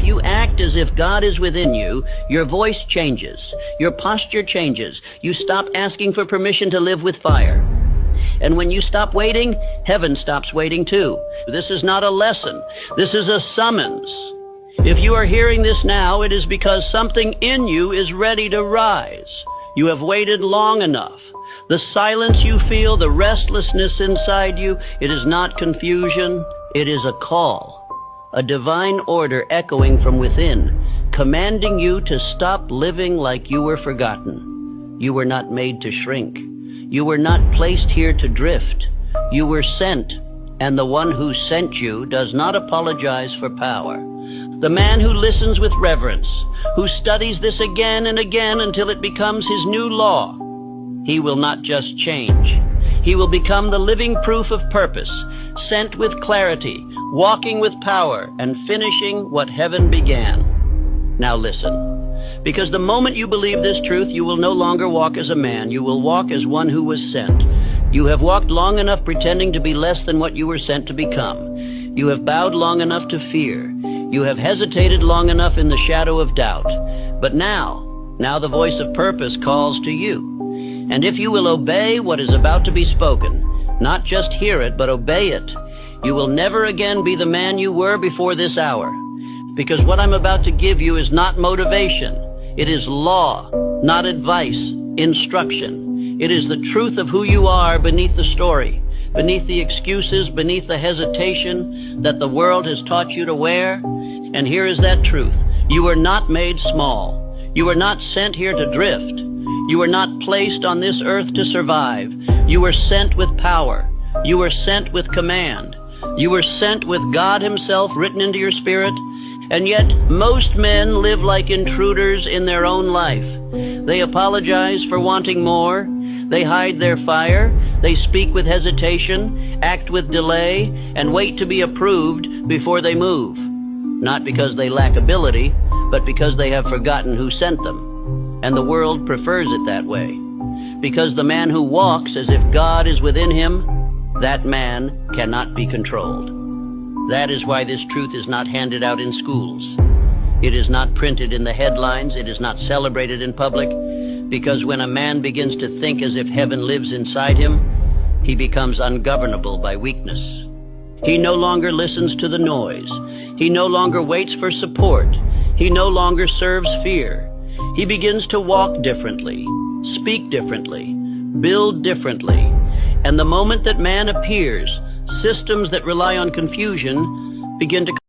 you act as if God is within you, your voice changes, your posture changes. You stop asking for permission to live with fire. And when you stop waiting, heaven stops waiting too. This is not a lesson. This is a summons. If you are hearing this now, it is because something in you is ready to rise. You have waited long enough. The silence you feel, the restlessness inside you, it is not confusion. It is a call, a divine order echoing from within, commanding you to stop living like you were forgotten. You were not made to shrink. You were not placed here to drift. You were sent, and the one who sent you does not apologize for power. The man who listens with reverence, who studies this again and again until it becomes his new law, he will not just change. He will become the living proof of purpose, sent with clarity, walking with power, and finishing what heaven began. Now listen, because the moment you believe this truth, you will no longer walk as a man. You will walk as one who was sent. You have walked long enough pretending to be less than what you were sent to become. You have bowed long enough to fear. You have hesitated long enough in the shadow of doubt. But now the voice of purpose calls to you. And if you will obey what is about to be spoken, not just hear it, but obey it, you will never again be the man you were before this hour. Because what I'm about to give you is not motivation. It is law, not advice, instruction. It is the truth of who you are beneath the story, beneath the excuses, beneath the hesitation that the world has taught you to wear. And here is that truth. You were not made small. You were not sent here to drift. You were not placed on this earth to survive. You were sent with power. You were sent with command. You were sent with God Himself written into your spirit. And yet, most men live like intruders in their own life. They apologize for wanting more. They hide their fire. They speak with hesitation, act with delay, and wait to be approved before they move. Not because they lack ability, but because they have forgotten who sent them. And the world prefers it that way. Because the man who walks as if God is within him, that man cannot be controlled. That is why this truth is not handed out in schools. It is not printed in the headlines. It is not celebrated in public. Because when a man begins to think as if heaven lives inside him, he becomes ungovernable by weakness. He no longer listens to the noise. He no longer waits for support. He no longer serves fear. He begins to walk differently, speak differently, build differently. And the moment that man appears, systems that rely on confusion begin to